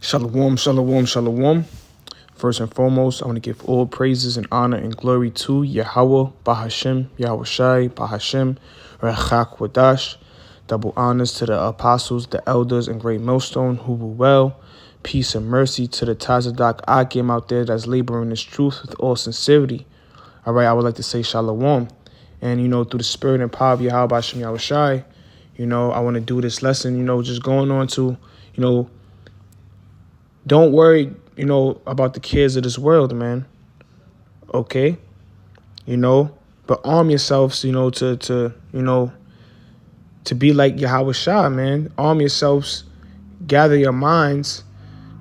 Shalom, shalom, shalom. First and foremost, I want to give all praises and honor and glory to Yahweh, Bahashem, Yahweh Shai, Bahashem, Rechak Wadash. Double honors to the apostles, the elders, and great millstone who rule well. Peace and mercy to the Tazadak Akim out there that's laboring this truth with all sincerity. All right, I would like to say shalom. And, through the spirit and power of Yahweh, Bahashem, Yahweh Shai, I want to do this lesson, just going on to, don't worry, about the cares of this world, man. Okay? But arm yourselves, to be like Yahweh Shah, man. Arm yourselves, gather your minds,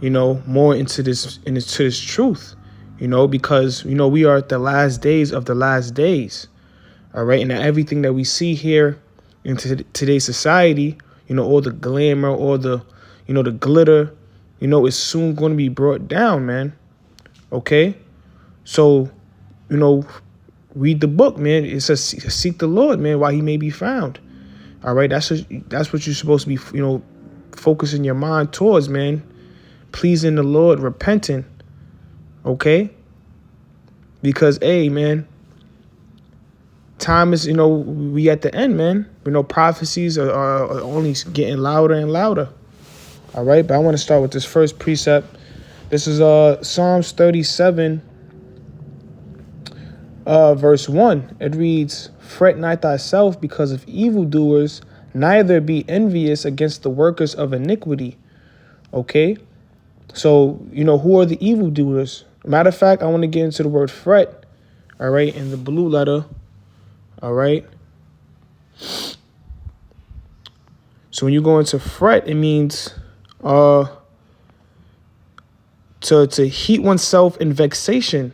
more into this truth, because, we are at the last days of the last days. All right? And everything that we see here in today's society, all the glamour, all the, the glitter, is soon going to be brought down, man. Okay? So, read the book, man. It says, seek the Lord, man, while he may be found. All right? That's what you're supposed to be, focusing your mind towards, man. Pleasing the Lord, repenting. Okay? Because, hey, man, time is, we at the end, man. Prophecies are only getting louder and louder. All right, but I want to start with this first precept. This is Psalms 37, verse 1. It reads, "Fret not thyself because of evildoers, neither be envious against the workers of iniquity." Okay, so, who are the evildoers? Matter of fact, I want to get into the word fret, all right, in the blue letter, all right. So when you go into fret, it means to heat oneself in vexation,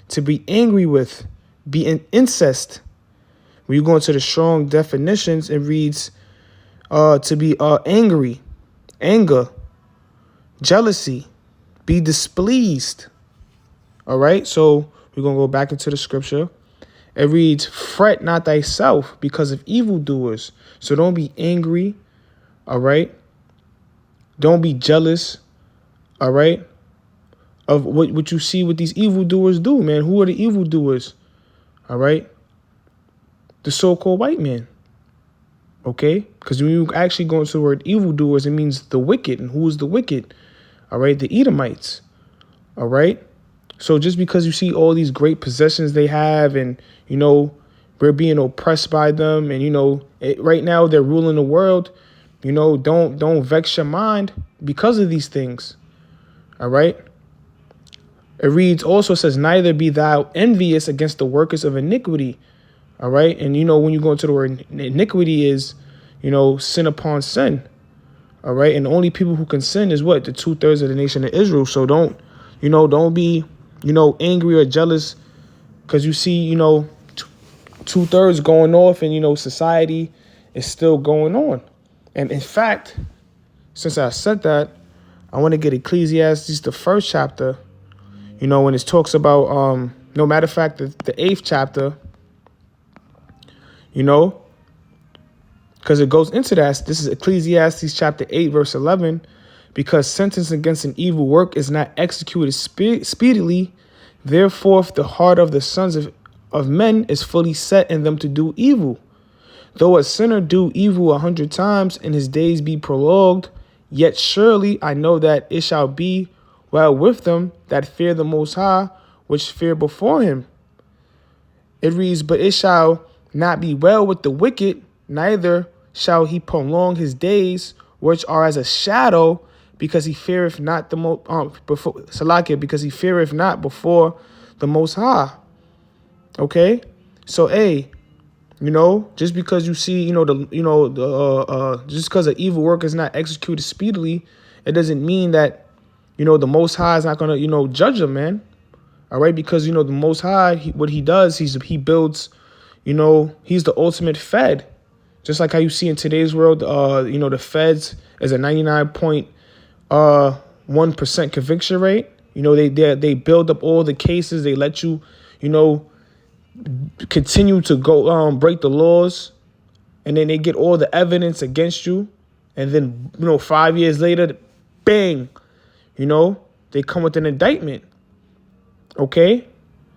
to be angry with, be in incest. When you go into the strong definitions, it reads to be angry, anger, jealousy, be displeased. All right, so we're going to go back into the scripture. It reads, "Fret not thyself because of evildoers." So don't be angry, all right? Don't be jealous, all right, of what you see what these evildoers do, man. Who are the evildoers? All right? The so-called white man, okay? Because when you actually go into the word evildoers, it means the wicked. And who is the wicked? All right? The Edomites, all right? So just because you see all these great possessions they have and, we're being oppressed by them and, right now they're ruling the world, don't vex your mind because of these things. All right. It reads also says, "Neither be thou envious against the workers of iniquity." All right. And, when you go into the word iniquity is, sin upon sin. All right. And the only people who can sin is what? The 2/3 of the nation of Israel. So don't be, angry or jealous because you see, 2/3 going off and, society is still going on. And in fact, since I said that, I want to get Ecclesiastes, the first chapter, when it talks about, no matter of fact, the 8th chapter, because it goes into that. This is Ecclesiastes chapter 8, verse 11, "Because sentence against an evil work is not executed speedily, therefore the heart of the sons of men is fully set in them to do evil. Though a sinner do evil 100 times and his days be prolonged, yet surely I know that it shall be well with them that fear the Most High, which fear before him." It reads, "But it shall not be well with the wicked, neither shall he prolong his days, which are as a shadow, because he feareth not because he feareth not before the Most High." Okay, so just because you see, just because an evil work is not executed speedily, it doesn't mean that, the Most High is not going to, judge them, man. All right. Because, the Most High, what he does, he builds, he's the ultimate Fed. Just like how you see in today's world, the Feds is a 99.1% conviction rate. They build up all the cases. They let you, continue to go break the laws, and then they get all the evidence against you, and then 5 years later, bang, You know, they come with an indictment. Okay?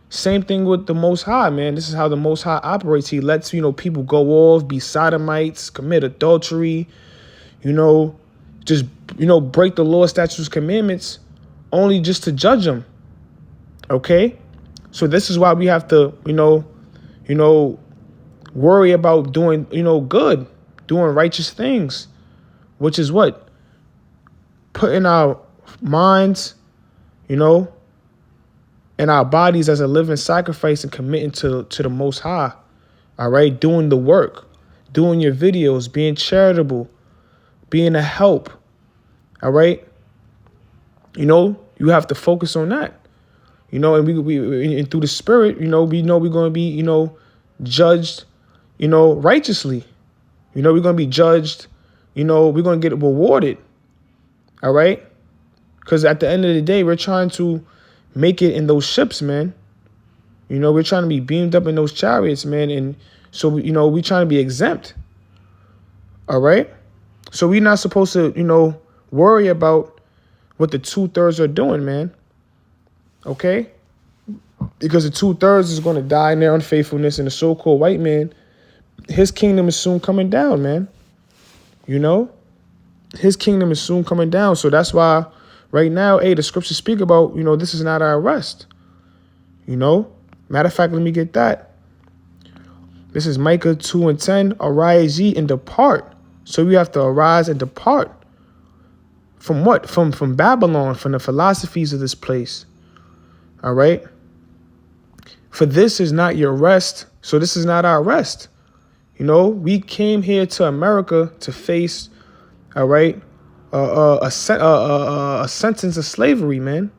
Same thing with the Most High, man. This is how the Most High operates. He lets, people go off, be sodomites, commit adultery, just, break the law, statutes, commandments, only just to judge them. Okay? So this is why we have to, worry about doing, good, doing righteous things, which is what? Putting our minds, and our bodies as a living sacrifice and committing to the Most High. All right? Doing the work, doing your videos, being charitable, being a help. All right? You have to focus on that. And we and through the Spirit, we know we're going to be, judged, righteously. We're going to be judged, we're going to get rewarded. All right? Because at the end of the day, we're trying to make it in those ships, man. We're trying to be beamed up in those chariots, man. And so, we're trying to be exempt. All right? So we're not supposed to, worry about what the 2/3 are doing, man. Okay? Because the 2/3 is going to die in their unfaithfulness, and the so-called white man, his kingdom is soon coming down, man. His kingdom is soon coming down. So that's why right now, the scriptures speak about, this is not our rest. Matter of fact, let me get that. This is Micah 2:10. Arise ye and depart. So we have to arise and depart. From what? From Babylon, from the philosophies of this place. All right? For this is not your rest. So this is not our rest. We came here to America to face, all right, a sentence of slavery, man.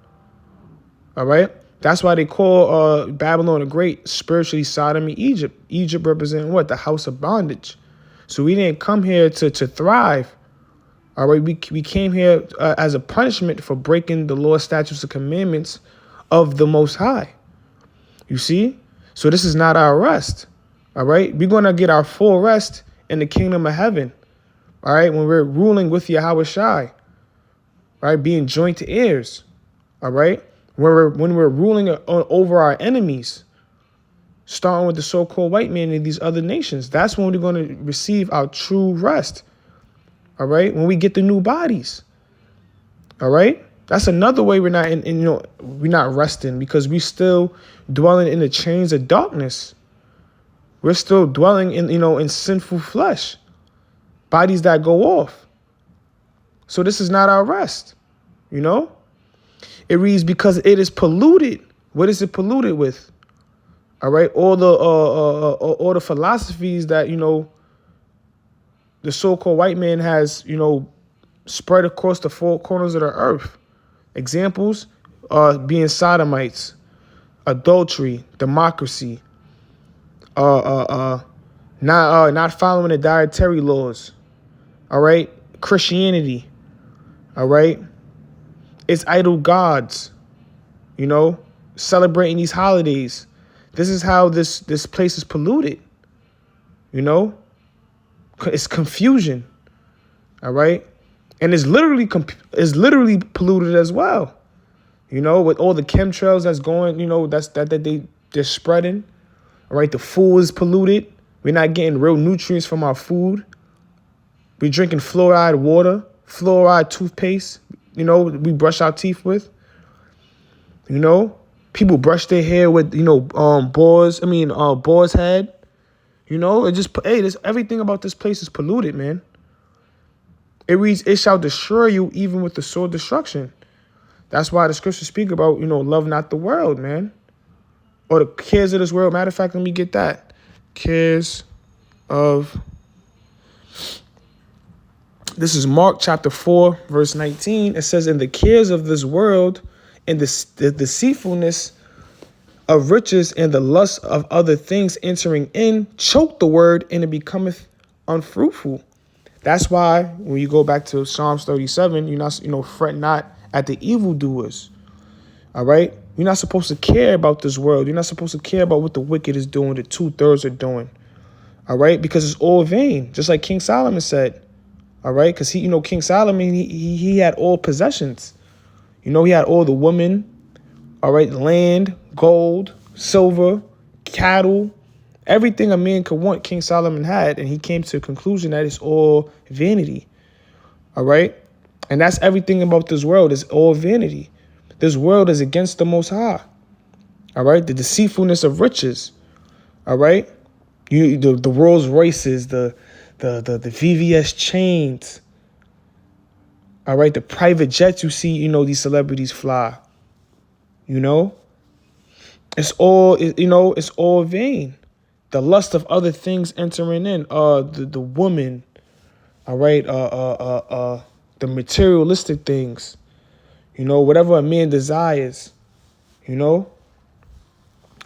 All right? That's why they call Babylon the Great spiritually Sodom and Egypt. Egypt representing what? The house of bondage. So we didn't come here to thrive. All right? We came here as a punishment for breaking the law, statutes, and commandments of the Most High. You see? So this is not our rest. All right? We're going to get our full rest in the kingdom of heaven. All right? When we're ruling with Yahweh Shai. All right? Being joint heirs. All right? When we're ruling over our enemies, starting with the so-called white man and these other nations, that's when we're going to receive our true rest. All right? When we get the new bodies. All right? That's another way we're not we're not resting, because we still dwelling in the chains of darkness. We're still dwelling in sinful flesh, bodies that go off. So this is not our rest. It reads, because it is polluted. What is it polluted with? All right, all the philosophies that the so-called white man has spread across the four corners of the earth. Examples being sodomites, adultery, democracy, not following the dietary laws. All right, Christianity. All right, it's idol gods. Celebrating these holidays. This is how this place is polluted. It's confusion. All right. And it's literally polluted as well. With all the chemtrails that's going, they're spreading. All right. The food is polluted. We're not getting real nutrients from our food. We're drinking fluoride water, fluoride toothpaste, we brush our teeth with. People brush their hair with, boar's head. It just, everything about this place is polluted, man. It reads, it shall destroy you even with the sword destruction. That's why the scriptures speak about, love not the world, man. Or the cares of this world. Matter of fact, let me get that. Cares of... This is Mark chapter 4, verse 19. It says, in the cares of this world and the deceitfulness of riches and the lust of other things entering in, choke the word and it becometh unfruitful. That's why when you go back to Psalms 37, you're not, fret not at the evildoers. All right? You're not supposed to care about this world. You're not supposed to care about what the wicked is doing, the 2/3 are doing. All right? Because it's all vain. Just like King Solomon said. All right? Because King Solomon, he had all possessions. You know, he had all the women, all right, land, gold, silver, cattle, everything a man could want, King Solomon had. And he came to a conclusion that it's all vanity, all right? And that's everything about this world. It's all vanity. This world is against the Most High, all right? The deceitfulness of riches, all right? The Rolls Royces, the VVS chains, all right? The private jets you see, you know, these celebrities fly, you know? It's all, you know, it's all vain. The lust of other things entering in, the woman, all right, the materialistic things, you know, whatever a man desires, you know,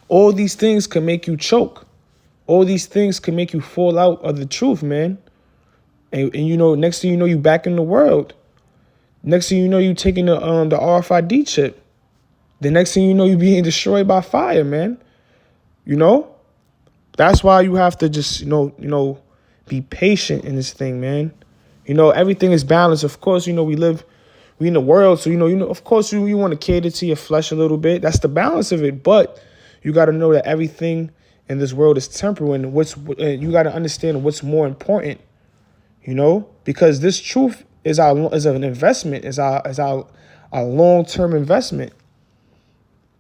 all these things can make you choke. All these things can make you fall out of the truth, man. And you know, next thing you know, you back in the world. Next thing you know, you taking the RFID chip. The next thing you know, you being destroyed by fire, man. You know, that's why you have to just, you know, be patient in this thing, man. You know, everything is balanced. Of course, you know, we in the world. So, you know, of course, you want to cater to your flesh a little bit. That's the balance of it. But you got to know that everything in this world is temporal, and you got to understand what's more important, you know, because this truth is an investment, is our long-term investment,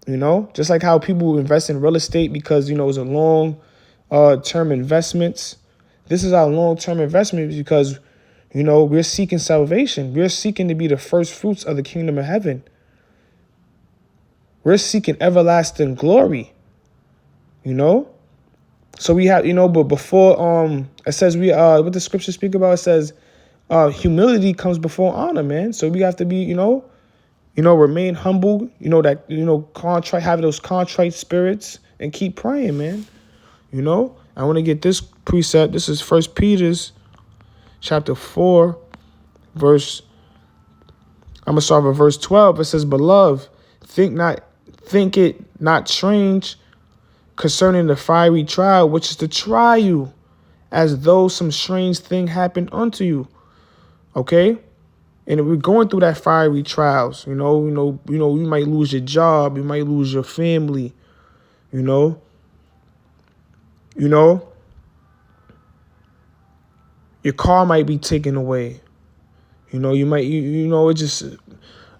you know, just like how people invest in real estate because, you know, it's a long-term investments. This is our long-term investment because, you know, we're seeking salvation. We're seeking to be the first fruits of the kingdom of heaven. We're seeking everlasting glory, you know. So we have, you know, but before it says what the scriptures speak about, it says humility comes before honor, man. So we have to be, you know, remain humble, you know, that, you know, have those contrite spirits and keep praying, man. You know, I want to get this precept. This is 1 Peter chapter 4, I'm going to start with verse 12. It says, "Beloved, think it not strange concerning the fiery trial, which is to try you, as though some strange thing happened unto you." Okay? And we're going through that fiery trials. You might lose your job, you might lose your family, you know. Your car might be taken away. You know, it's just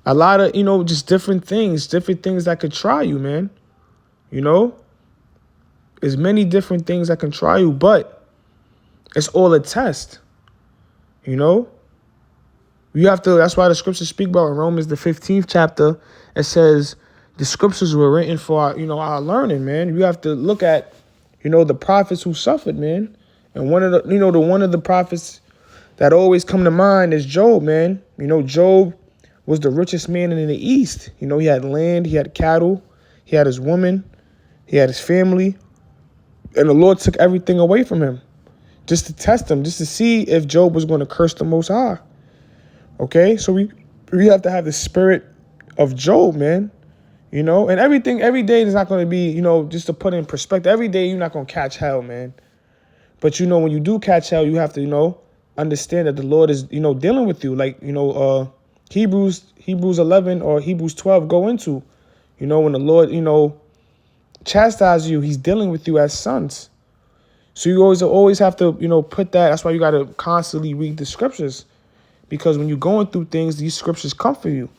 a lot of, just different things that could try you, man. You know? There's many different things that can try you, but it's all a test. You know? That's why the scriptures speak about in Romans, the 15th chapter, it says the scriptures were written for our learning, man. You have to look at, the prophets who suffered, man. And one of the prophets that always come to mind is Job, man. Job was the richest man in the East. He had land, he had cattle, he had his woman, he had his family. And the Lord took everything away from him just to test him, just to see if Job was going to curse the Most High. Okay, so we have to have the spirit of Job, man. And everything, every day is not going to be, just to put in perspective, every day you're not going to catch hell, man. But, when you do catch hell, you have to, understand that the Lord is, dealing with you. Like, Hebrews 11 or Hebrews 12 go into, when the Lord, chastise you, he's dealing with you as sons. So you always have to, put that. That's why you got to constantly read the scriptures, because when you're going through things, these scriptures comfort you,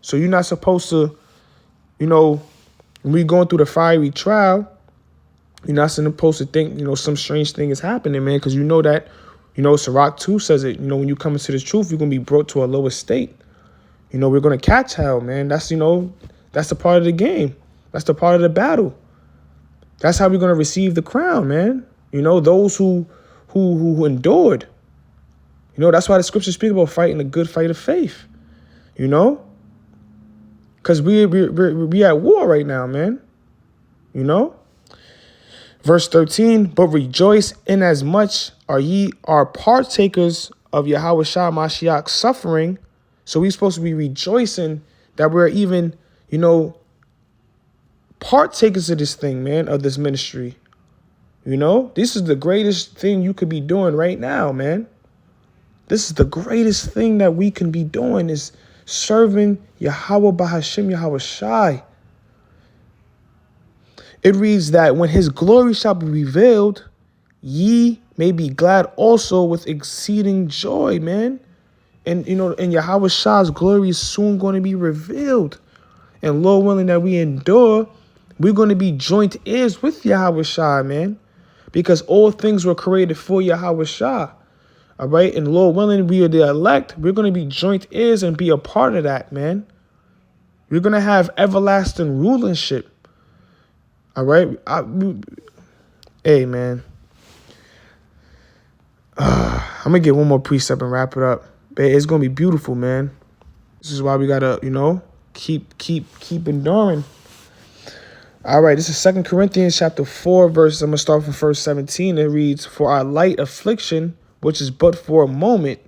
So you're not supposed to, when we're going through the fiery trial, you're not supposed to think, some strange thing is happening, man, because that, Sirach 2 says it, when you come into the truth, you're going to be brought to a lower state. We're going to catch hell, man. That's, that's the part of the game. That's the part of the battle. That's how we're going to receive the crown, man. Those who endured. That's why the scriptures speak about fighting a good fight of faith. Because we at war right now, man. Verse 13, "But rejoice inasmuch as ye are partakers of Yahweh Shah Mashiach's suffering." So we're supposed to be rejoicing that we're even, partakers of this thing, man, of this ministry. This is the greatest thing you could be doing right now, man. This is the greatest thing that we can be doing, is serving Yahweh Bahashim Yahweh Shai. It reads that when his glory shall be revealed, ye may be glad also with exceeding joy, man. And, and Yahweh Shai's glory is soon going to be revealed. And Lord willing that we endure, we're going to be joint heirs with Yahweh Shai, man. Because all things were created for Yahweh Shai. All right? And Lord willing, we are the elect. We're going to be joint heirs and be a part of that, man. We're going to have everlasting rulership. All right? Hey, man. I'm going to get one more precept and wrap it up. It's going to be beautiful, man. This is why we got to, keep enduring. All right, this is 2 Corinthians chapter 4, verse. I'm going to start from verse 17. It reads, for our light affliction, which is but for a moment,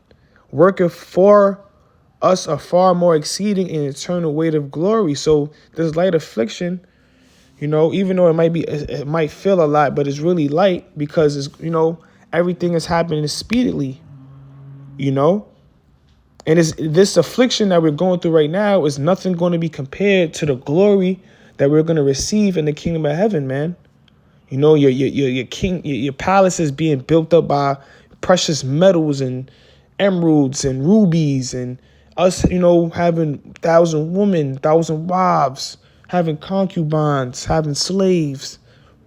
worketh for us a far more exceeding and eternal weight of glory. So this light affliction, even though it might feel a lot, but it's really light because it's, everything is happening speedily, And this affliction that we're going through right now is nothing going to be compared to the glory that we're going to receive in the kingdom of heaven, man. Your palace is being built up by precious metals and emeralds and rubies, and us, having 1,000 women, 1,000 wives, having concubines, having slaves,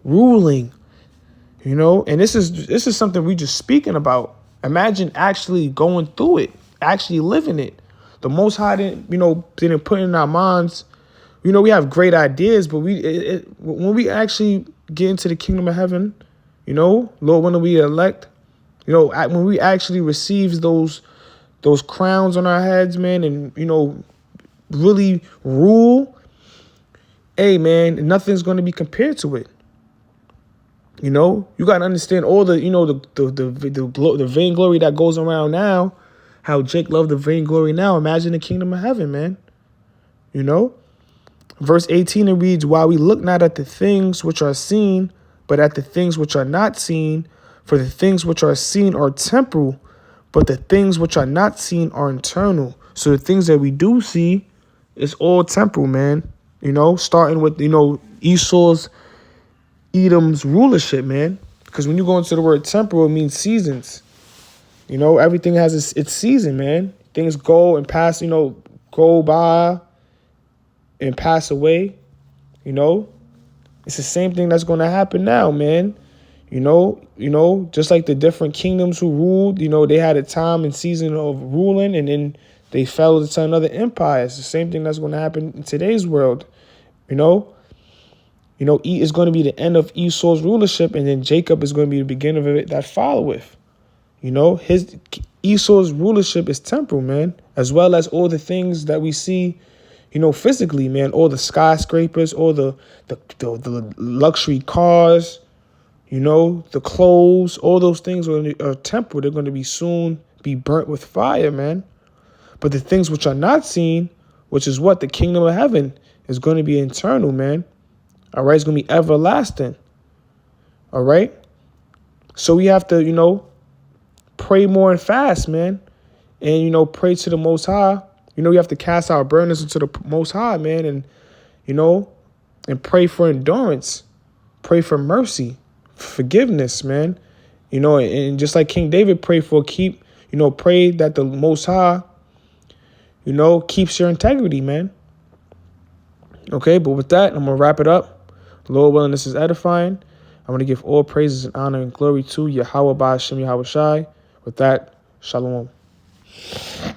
ruling, and this is something we just speaking about. Imagine actually going through it, actually living it. The Most High didn't put in our minds. We have great ideas, but when we actually get into the kingdom of heaven, Lord, when we elect, when we actually receive those crowns on our heads, man, and really rule, hey, man, nothing's going to be compared to it. You got to understand all the the vainglory that goes around now. How Jake loved the vainglory now. Imagine the kingdom of heaven, man. Verse 18, it reads, while we look not at the things which are seen, but at the things which are not seen. For the things which are seen are temporal, but the things which are not seen are eternal. So the things that we do see is all temporal, man. Starting with, Edom's rulership, man. Because when you go into the word temporal, it means seasons. Everything has its season, man. Things go and pass, go by and pass away. It's the same thing that's going to happen now, man. Just like the different kingdoms who ruled, they had a time and season of ruling, and then they fell into another empire. It's the same thing that's going to happen in today's world. Is going to be the end of Esau's rulership, and then Jacob is going to be the beginning of it that followeth. His Esau's rulership is temporal, man, as well as all the things that we see, physically, man, all the skyscrapers, all the luxury cars, the clothes, all those things are temporal. They're going to be soon be burnt with fire, man. But the things which are not seen, which is what the kingdom of heaven is going to be eternal, man. All right, it's going to be everlasting. All right. So we have to, pray more and fast, man. And, pray to the Most High. We have to cast our burdens into the Most High, man. And, and pray for endurance. Pray for mercy, forgiveness, man. And just like King David prayed for, pray that the Most High, keeps your integrity, man. Okay, but with that, I'm going to wrap it up. Lord willing, this is edifying. I'm going to give all praises and honor and glory to Yahweh Ba'ashem Yahweh Shai. With that, shalom.